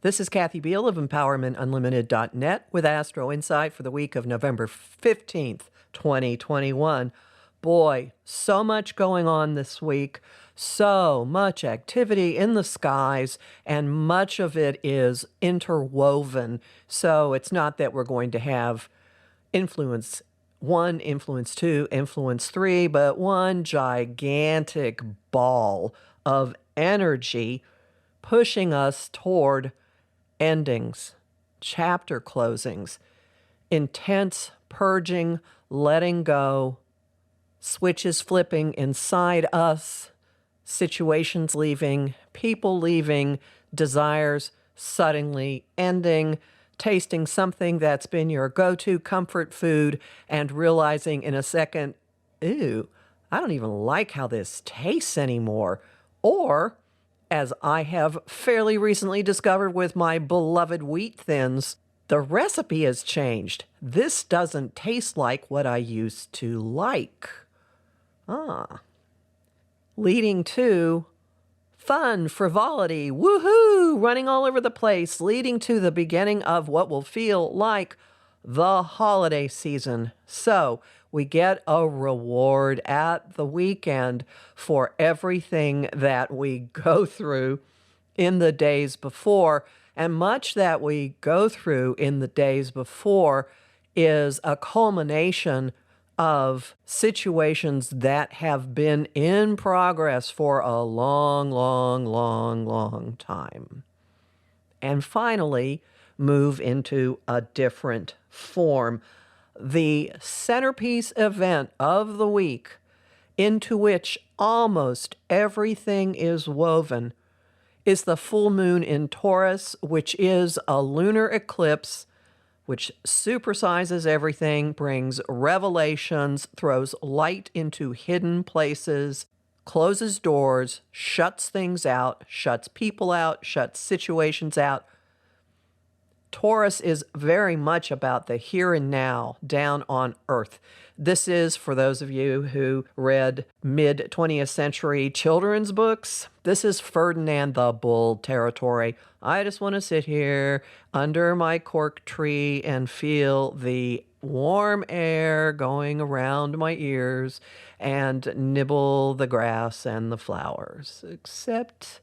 This is Kathy Biehl of EmpowermentUnlimited.net with Astro-Insight for the week of November 15th, 2021. Boy, so much going on this week, so much activity in the skies, and much of it is interwoven. So it's not that we're going to have influence 1, influence 2, influence 3, but one gigantic ball of energy pushing us toward endings, chapter closings, intense purging, letting go, switches flipping inside us, situations leaving, people leaving, desires suddenly ending, tasting something that's been your go-to comfort food and realizing in a second, ooh, I don't even like how this tastes anymore. Or, as I have fairly recently discovered with my beloved wheat thins, the recipe has changed. This doesn't taste like what I used to like. Leading to fun, frivolity, woohoo, running all over the place, leading to the beginning of what will feel like the holiday season. So we get a reward at the weekend for everything that we go through in the days before. And much that we go through in the days before is a culmination of situations that have been in progress for a long, long, long, long time. And finally, move into a different form. The centerpiece event of the week, into which almost everything is woven, is the full moon in Taurus, which is a lunar eclipse, which supersizes everything, brings revelations, throws light into hidden places, closes doors, shuts things out, shuts people out, shuts situations out. Taurus is very much about the here and now, down on earth. This is, for those of you who read mid-20th century children's books, this is Ferdinand the Bull territory. I just want to sit here under my cork tree and feel the warm air going around my ears and nibble the grass and the flowers, except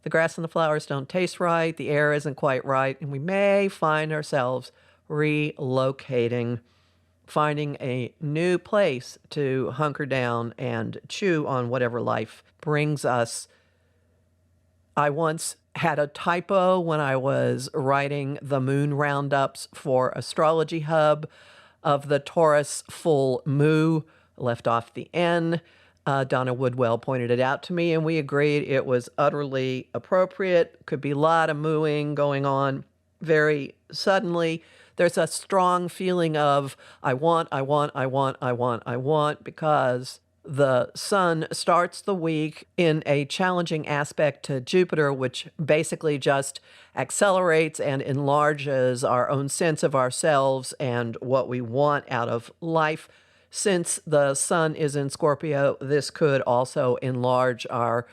the grass and the flowers don't taste right, the air isn't quite right, and we may find ourselves relocating, finding a new place to hunker down and chew on whatever life brings us. I once had a typo when I was writing the moon roundups for Astrology Hub of the Taurus full moo, left off the N. Donna Woodwell pointed it out to me, and we agreed it was utterly appropriate. Could be a lot of mooing going on very suddenly. There's a strong feeling of I want, because the sun starts the week in a challenging aspect to Jupiter, which basically just accelerates and enlarges our own sense of ourselves and what we want out of life. Since the sun is in Scorpio, this could also enlarge our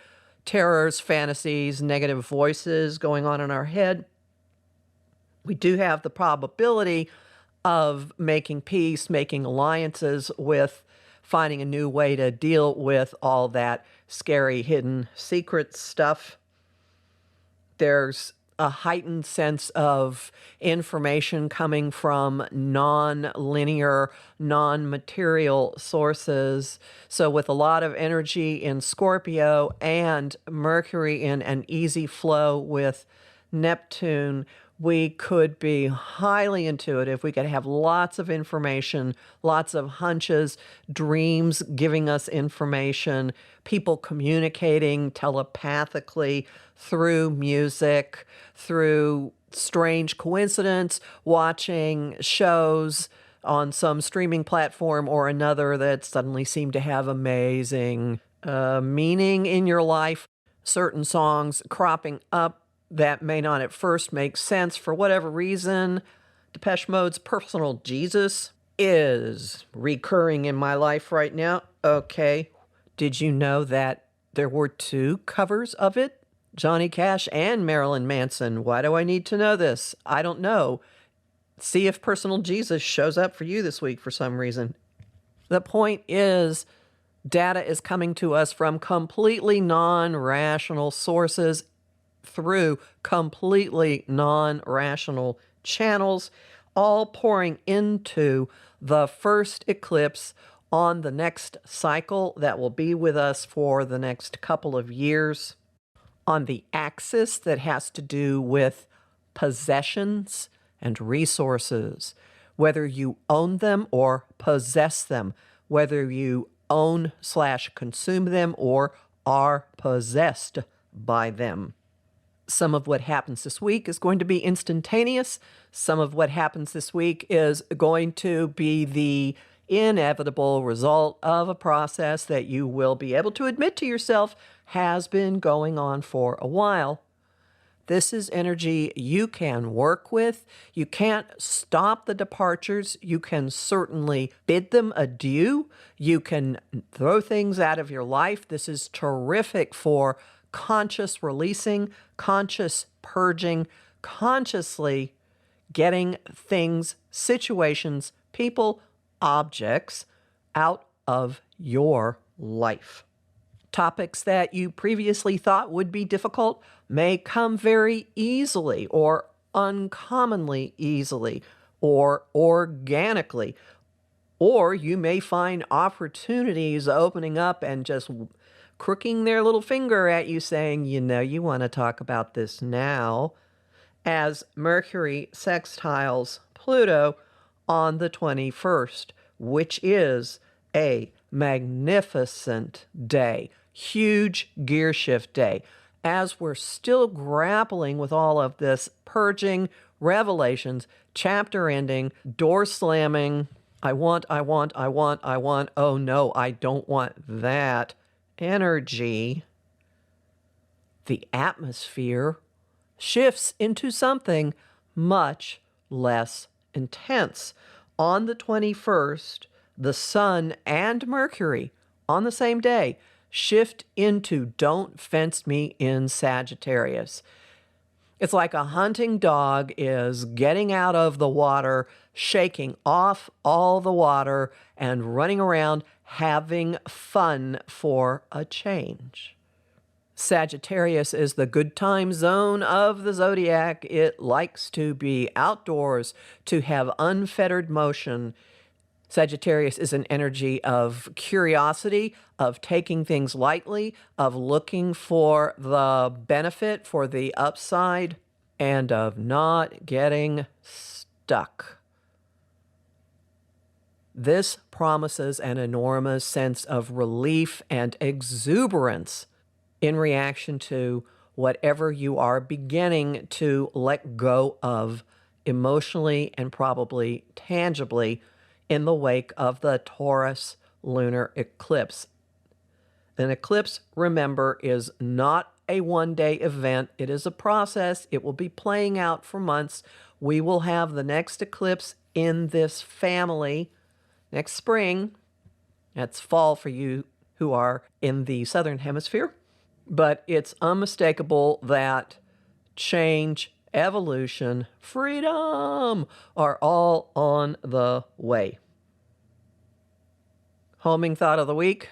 terrors, fantasies, negative voices going on in our head. We do have the probability of making peace, making alliances with, finding a new way to deal with all that scary, hidden, secret stuff. There's a heightened sense of information coming from non-linear, non-material sources. So with a lot of energy in Scorpio and Mercury in an easy flow with Neptune, we could be highly intuitive. We could have lots of information, lots of hunches, dreams giving us information, people communicating telepathically through music, through strange coincidence, watching shows on some streaming platform or another that suddenly seem to have amazing meaning in your life. Certain songs cropping up that may not at first make sense for whatever reason. Depeche Mode's Personal Jesus is recurring in my life right now. Okay, did you know that there were 2 covers of it Johnny Cash and Marilyn Manson. Why do I need to know this? I don't know. See if Personal Jesus shows up for you this week for some reason. The point is, data is coming to us from completely non-rational sources through completely non-rational channels, all pouring into the first eclipse on the next cycle that will be with us for the next couple of years. On the axis that has to do with possessions and resources, whether you own them or possess them, whether you own/consume them or are possessed by them. Some of what happens this week is going to be instantaneous. Some of what happens this week is going to be the inevitable result of a process that you will be able to admit to yourself has been going on for a while. This is energy you can work with. You can't stop the departures. You can certainly bid them adieu. You can throw things out of your life. This is terrific for conscious releasing, conscious purging, consciously getting things, situations, people, objects out of your life. Topics that you previously thought would be difficult may come very easily or uncommonly easily or organically. Or you may find opportunities opening up and just crooking their little finger at you saying, you know, you want to talk about this now, as Mercury sextiles Pluto on the 21st, which is a magnificent day, huge gear shift day. As we're still grappling with all of this purging, revelations, chapter ending, door slamming, I want, oh no, I don't want that energy, the atmosphere shifts into something much less intense. On the 21st, the Sun and Mercury, on the same day, shift into Don't Fence Me in Sagittarius. It's like a hunting dog is getting out of the water, shaking off all the water, and running around having fun for a change. Sagittarius is the good time zone of the zodiac. It likes to be outdoors, to have unfettered motion. Sagittarius is an energy of curiosity, of taking things lightly, of looking for the benefit, for the upside, and of not getting stuck. This promises an enormous sense of relief and exuberance in reaction to whatever you are beginning to let go of emotionally and probably tangibly in the wake of the Taurus lunar eclipse. An eclipse, remember, is not a one-day event. It is a process. It will be playing out for months. We will have the next eclipse in this family next spring. That's fall for you who are in the southern hemisphere. But it's unmistakable that change, evolution, freedom are all on the way. Homing thought of the week.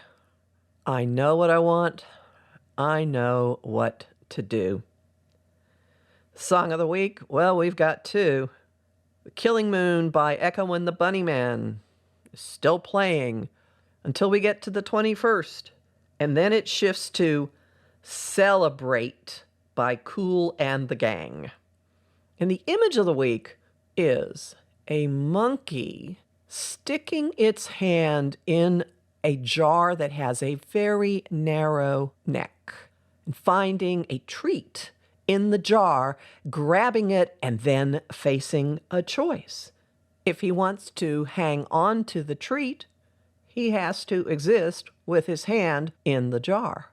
I know what I want. I know what to do. Song of the week. Well, we've got two. The Killing Moon by Echo and the Bunnyman is still playing until we get to the 21st. And then it shifts to Celebrate by Kool and the Gang. And the image of the week is a monkey sticking its hand in a jar that has a very narrow neck and finding a treat in the jar, grabbing it, and then facing a choice. If he wants to hang on to the treat, he has to exist with his hand in the jar.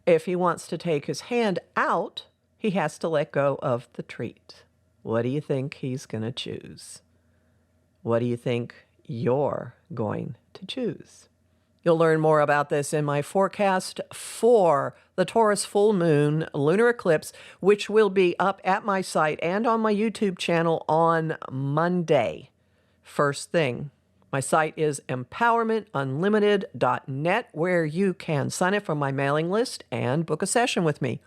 If he wants to take his hand out, he has to let go of the treat. What do you think he's going to choose? What do you think you're going to choose? You'll learn more about this in my forecast for the Taurus full moon lunar eclipse, which will be up at my site and on my YouTube channel on Monday. First thing, my site is empowermentunlimited.net, where you can sign up for my mailing list and book a session with me.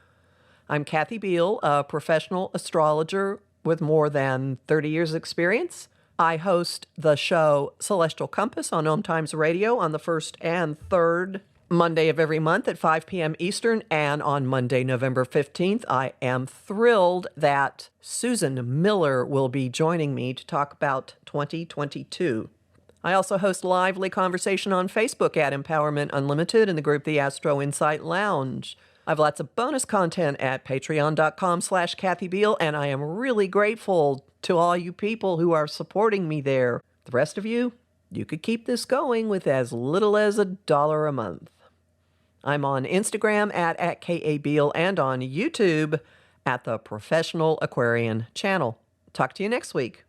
I'm Kathy Biehl, a professional astrologer with more than 30 years' experience. I host the show Celestial Compass on Om Times Radio on the first and third Monday of every month at 5 p.m. Eastern, and on Monday, November 15th, I am thrilled that Susan Miller will be joining me to talk about 2022. I also host lively conversation on Facebook at Empowerment Unlimited in the group The Astro-Insight Lounge. I have lots of bonus content at patreon.com/Kathy Biehl, and I am really grateful to all you people who are supporting me there. The rest of you, you could keep this going with as little as $1 a month. I'm on Instagram at @KABiehl and on YouTube at the Professional Aquarian channel. Talk to you next week.